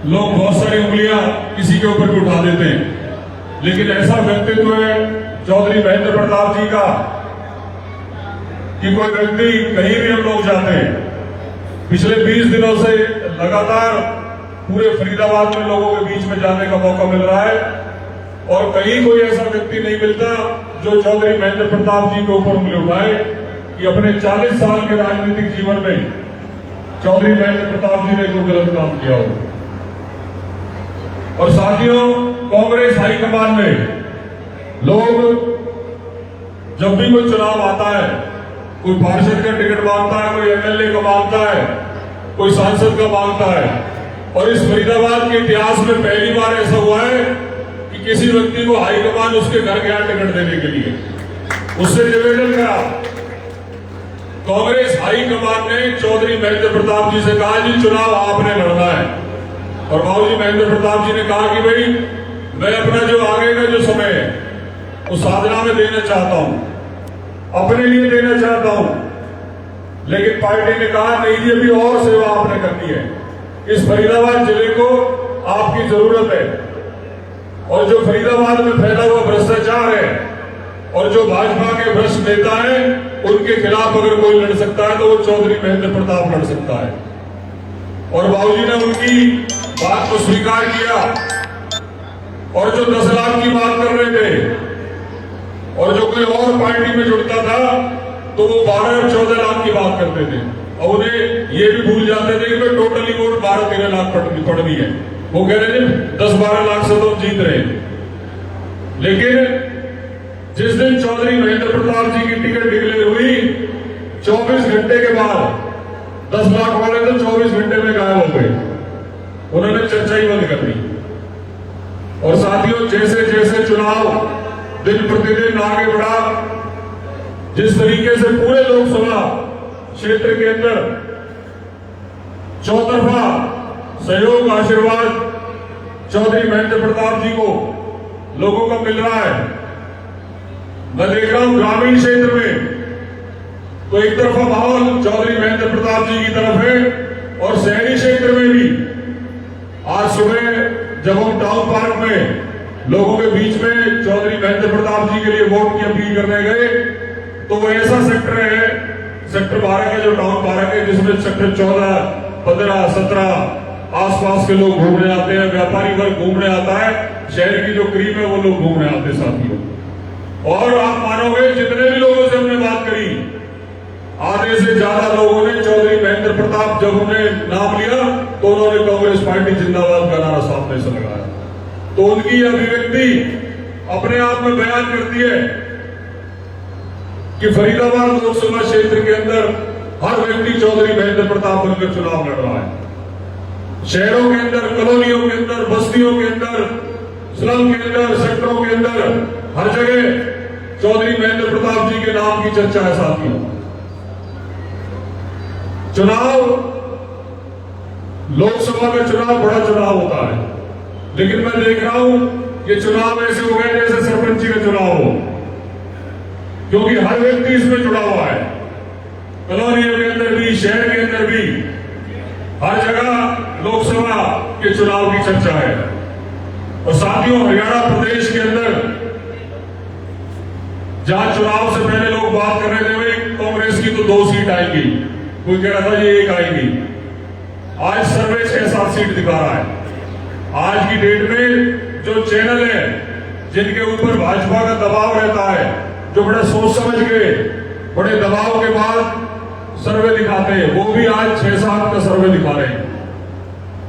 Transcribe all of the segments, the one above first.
लोग बहुत सारी उंगलियां किसी के ऊपर भी उठा देते हैं, लेकिन ऐसा व्यक्तित्व है चौधरी महेंद्र प्रताप जी का कि कोई व्यक्ति कहीं भी हम लोग जाते हैं, पिछले 20 दिनों से लगातार पूरे फरीदाबाद में लोगों के बीच में जाने का मौका मिल रहा है और कहीं कोई ऐसा व्यक्ति नहीं मिलता जो चौधरी महेंद्र प्रताप जी के ऊपर उंगली उठाए कि अपने 40 साल के राजनीतिक जीवन में चौधरी महेंद्र प्रताप जी ने कोई गलत काम किया हो। और साथियों, कांग्रेस हाईकमान में लोग जब भी कोई चुनाव आता है, कोई पार्षद का टिकट मांगता है, कोई एमएलए का मांगता है, कोई सांसद का मांगता है, और इस फरीदाबाद के इतिहास में पहली बार ऐसा हुआ है कि किसी व्यक्ति को हाईकमान उसके घर गया टिकट देने के लिए, उससे निवेदन करा। कांग्रेस हाईकमान ने चौधरी महेंद्र प्रताप जी से कहा जी चुनाव आपने लड़ना है, और बाबूजी महेंद्र प्रताप जी ने कहा कि भाई मैं अपना जो आगे का जो समय है वो साधना में देना चाहता हूं, अपने लिए देना चाहता हूं, लेकिन पार्टी ने कहा नहीं जी अभी और सेवा आपने करनी है, इस फरीदाबाद जिले को आपकी जरूरत है, और जो फरीदाबाद में फैला हुआ भ्रष्टाचार है और जो भाजपा के भ्रष्ट नेता हैं उनके खिलाफ अगर कोई लड़ सकता है तो वो चौधरी महेंद्र प्रताप लड़ सकता है। और बाबूजी ने उनकी बात को स्वीकार किया, और जो 10 लाख की बात कर रहे थे और जो कोई और पार्टी में जुड़ता था तो वो 12 और 14 लाख की बात करते थे, और उन्हें ये भी भूल जाते थे कि टोटली वोट 12-13 लाख पड़नी है। वो कह रहे थे 10-12 लाख से तो जीत रहे। लेकिन जिस दिन चौधरी महेंद्र प्रताप जी की टिकट डिक्लेयर हुई 24 घंटे के बाद 10 लाख वाले तो 24 घंटे में गायब हो गए, उन्होंने चर्चा ही बंद कर दी। और साथियों, जैसे जैसे चुनाव दिन प्रतिदिन आगे बढ़ा, जिस तरीके से पूरे लोकसभा क्षेत्र के अंदर चौतरफा सहयोग आशीर्वाद चौधरी महेंद्र प्रताप जी को लोगों का मिल रहा है, मैं देख रहा हूं ग्रामीण क्षेत्र में तो एक तरफा माहौल चौधरी महेंद्र प्रताप जी की तरफ है, और शहरी क्षेत्र में भी आज सुबह जब हम टाउन पार्क में लोगों के बीच में चौधरी महेंद्र प्रताप जी के लिए वोट की अपील करने गए तो वो ऐसा सेक्टर है, सेक्टर 12 का जो टाउन पार्क है, जिसमें सेक्टर 14, 15, 17 आसपास के लोग घूमने आते हैं, व्यापारी वर्ग घूमने आता है, शहर की जो क्रीम है वो लोग घूमने आते हैं साथियों। और आप मानोगे जितने भी लोगों से हमने बात करी, आधे से ज्यादा लोगों ने चौधरी महेंद्र प्रताप जब उन्हें नाम लिया तो उन्होंने कांग्रेस पार्टी जिंदाबाद का नारा सामने से लगाया। तो उनकी अभिव्यक्ति अपने आप में बयान करती है कि फरीदाबाद लोकसभा क्षेत्र के अंदर हर व्यक्ति चौधरी महेंद्र प्रताप बनकर चुनाव लड़ रहा है। शहरों के अंदर, कॉलोनियों के अंदर, बस्तियों के अंदर, स्लम के अंदर, सेक्टरों के अंदर, हर जगह चौधरी महेंद्र प्रताप जी के नाम की चर्चा है साथियों। चुनाव, लोकसभा का चुनाव बड़ा चुनाव होता है, लेकिन मैं देख रहा हूं ये चुनाव ऐसे हो गए जैसे सरपंची का चुनाव हो, क्योंकि हर व्यक्ति इसमें जुड़ा हुआ है। कॉलोनियों के अंदर भी, शहर के अंदर भी, हर जगह लोकसभा के चुनाव की चर्चा है। और साथियों, हरियाणा प्रदेश के अंदर जहां चुनाव से पहले लोग बात कर रहे थे भाई कांग्रेस की तो 2 सीट आएगी, कोई कह रहा था ये 1 आएगी, आज सर्वे 6-7 सीट दिखा रहा है। आज की डेट में जो चैनल है जिनके ऊपर भाजपा का दबाव रहता है, जो बड़ा सोच समझ के बड़े दबाव के बाद सर्वे दिखाते हैं, वो भी आज 6-7 का सर्वे दिखा रहे हैं।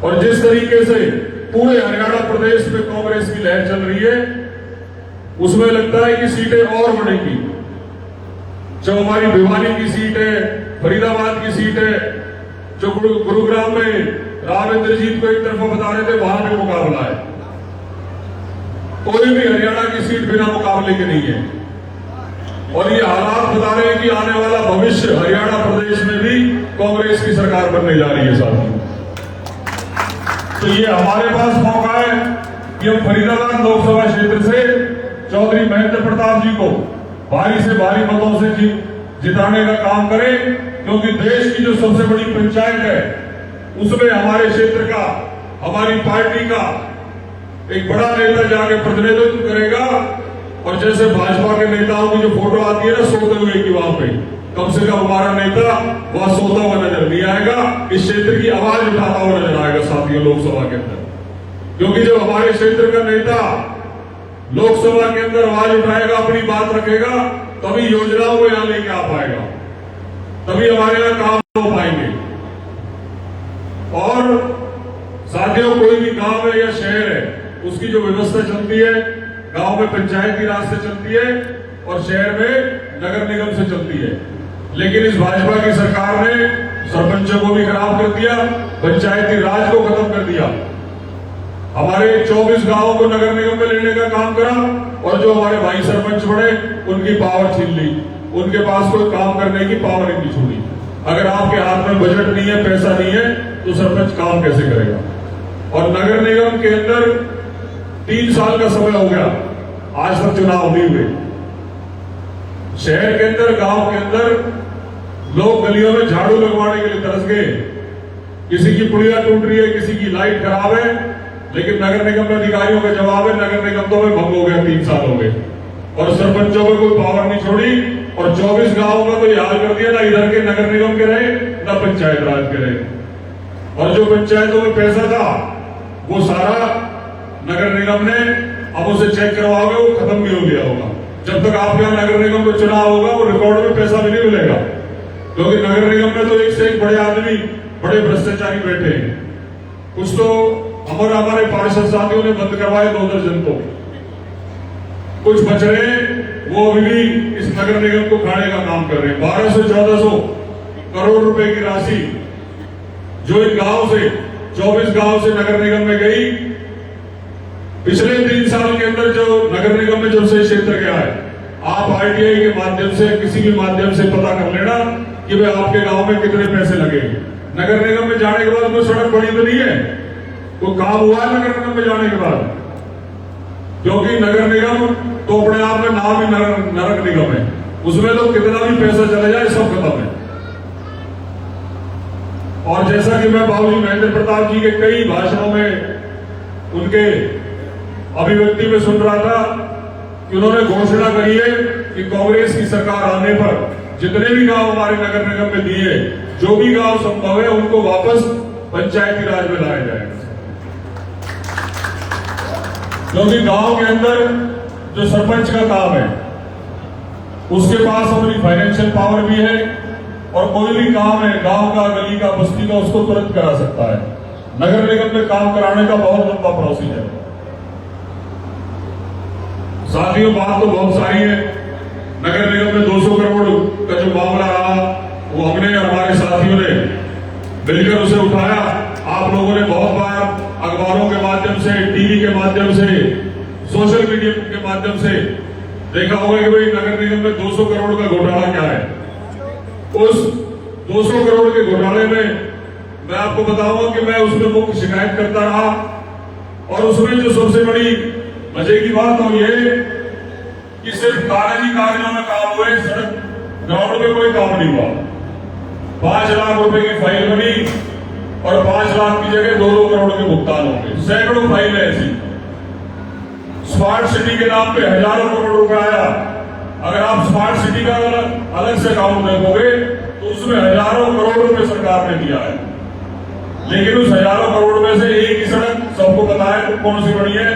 और जिस तरीके से पूरे हरियाणा प्रदेश में कांग्रेस की लहर चल रही है, उसमें लगता है कि सीटें और बढ़ेंगी। जो हमारी भिवानी की सीट है, फरीदाबाद की सीट है, जो गुरुग्राम में राव इंद्रजीत को एक तरफा बता रहे थे, वहां भी मुकाबला है। कोई भी हरियाणा की सीट बिना मुकाबले के नहीं है। और ये हालात बता रहे हैं कि आने वाला भविष्य हरियाणा प्रदेश में भी कांग्रेस की सरकार बनने जा रही है साथियों। तो ये हमारे पास मौका है कि हम फरीदाबाद लोकसभा क्षेत्र से चौधरी महेंद्र प्रताप जी को भारी से भारी मतों से जिताने का काम करें, क्योंकि देश की जो सबसे बड़ी पंचायत है उसमें हमारे क्षेत्र का हमारी पार्टी का एक बड़ा नेता जाके प्रतिनिधित्व करेगा। और जैसे भाजपा के नेताओं की जो फोटो आती है ना सोते हुए की, वहां पे कम से कम हमारा नेता वहां सोता हुआ नजर नहीं आएगा, इस क्षेत्र की आवाज उठाता हुआ नजर आएगा साथियों लोकसभा के अंदर। क्योंकि जब हमारे क्षेत्र का नेता लोकसभा के अंदर आवाज उठाएगा, अपनी बात रखेगा, तभी योजनाओं को यहां लेके आ पाएगा, तभी हमारे यहां काम हो पाएंगे। और साथियों कोई भी गांव है या शहर है, उसकी जो व्यवस्था चलती है, गांव में पंचायती राज से चलती है और शहर में नगर निगम से चलती है। लेकिन इस भाजपा की सरकार ने सरपंचों को भी खराब कर दिया, पंचायती राज को खत्म कर दिया, हमारे 24 गांवों को नगर निगम में लेने का काम करा और जो हमारे भाई सरपंच बने उनकी पावर छीन ली, उनके पास कोई काम करने की पावर नहीं छोड़ी। अगर आपके हाथ में बजट नहीं है, पैसा नहीं है, तो सरपंच काम कैसे करेगा। और नगर निगम के अंदर 3 साल का समय हो गया, आज तक चुनाव नहीं हुए। शहर के अंदर, गांव के अंदर लोग गलियों में झाड़ू लगवाने के लिए तरस गए, किसी की पुलिया टूट रही है, किसी की लाइट खराब है, लेकिन नगर निगम में अधिकारियों का जवाब है नगर निगम तो में भंग हो गया, 3 साल हो गए और सरपंचों को कोई पावर नहीं छोड़ी। और 24 गांवों का तो ये हाल कर दिया, ना इधर के नगर निगम के रहे ना पंचायत राज के रहे। और जो पंचायतों में पैसा था वो सारा नगर निगम ने, अब उसे चेक करवाओगे वो खत्म भी हो गया होगा। जब तक आपके यहाँ नगर निगम को चुनाव होगा वो रिकॉर्ड में पैसा भी नहीं मिलेगा, क्योंकि नगर निगम में तो एक से एक बड़े आदमी, बड़े भ्रष्टाचारी बैठे हैं। कुछ तो हमारे पार्षद साथियों ने बंद करवाए 2 दर्जन को, कुछ बच रहे वो अभी भी इस नगर निगम को खाने का काम कर रहे हैं। 1200-1400 करोड़ रुपए की राशि जो इन गांव से, 24 गांव से नगर निगम में गई, पिछले 3 साल के अंदर जो नगर निगम में जो से क्षेत्र गया है, आप आरटीआई के माध्यम से, किसी भी माध्यम से पता कर लेना कि भाई आपके गांव में कितने पैसे लगे। नगर निगम में जाने के बाद कोई सड़क बनी तो नहीं है, कोई काम हुआ है नगर निगम में जाने के बाद, क्योंकि नगर निगम तो अपने आप में नाम ही नगर निगम है, उसमें तो कितना भी पैसा चले जाए सब खत्म है। और जैसा कि मैं बाबूजी महेंद्र प्रताप जी के कई भाषणों में उनके अभिव्यक्ति में सुन रहा था कि उन्होंने घोषणा करी है कि कांग्रेस की सरकार आने पर जितने भी गांव हमारे नगर निगम में दिए, जो भी गांव संभव है उनको वापस पंचायती राज में लाया जाएगा। क्योंकि गांव के अंदर जो सरपंच का काम है उसके पास अपनी फाइनेंशियल पावर भी है और कोई भी काम है गांव का, गली का, बस्ती का, उसको तुरंत करा सकता है। नगर निगम में काम कराने का बहुत लंबा प्रोसीजर है। साथियों बात तो बहुत सारी है। नगर निगम में 200 करोड़ का जो मामला रहा वो हमने हमारे साथियों ने मिलकर उसे उठाया। आप लोगों ने बहुत बार अखबारों के माध्यम से, टीवी के माध्यम से, सोशल मीडिया के माध्यम से देखा होगा कि भाई नगर निगम में 200 करोड़ का घोटाला क्या है। उस 200 करोड़ के घोटाले में मैं आपको बताऊंगा कि मैं उसमें मुख्य शिकायत करता रहा और उसमें जो सबसे बड़ी मजे की बात हो ये कि सिर्फ कागजी कागजों में काम हुए, सड़क ग्राउंड में कोई काम नहीं हुआ। 5 लाख रुपए की फाइल बनी और 5 लाख की जगह 2-2 करोड़ के भुगतान होंगे। सैकड़ों फाइल है ऐसी। स्मार्ट सिटी के नाम पे हजारों करोड़ रुपए आया। अगर आप स्मार्ट सिटी का अलग से अकाउंट देखोगे तो उसमें हजारों करोड़ रुपए सरकार ने दिया है, लेकिन उस हजारों करोड़ में से एक ही सड़क सबको पता है कौन सी बड़ी है,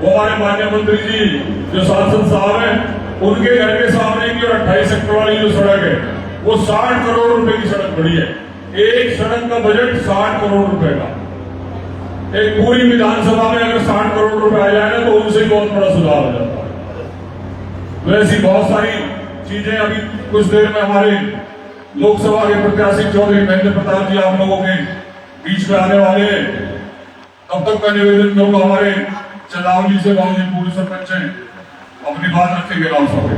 वो हमारे माननीय मंत्री जी जो सांसद साहब हैं उनके घर के सामने की और 28 सेक्टर वाली जो सड़क है वो 60 करोड़ रुपए की सड़क बड़ी है। एक सड़क का बजट 60 करोड़ रुपए का। एक पूरी विधानसभा में अगर 60 करोड़ रुपए आ जाए ना तो उनसे बहुत बड़ा सुधार हो जाता है। वैसी बहुत सारी चीजें अभी कुछ देर में हमारे लोकसभा के प्रत्याशी चौधरी महेंद्र प्रताप जी आप लोगों के बीच में आने वाले हैं। तब तक मैं निवेदन करूंगा हमारे चंदावली से बाबूजी पूर्व सरपंच हैं, अपनी बात रखेंगे राव साहब।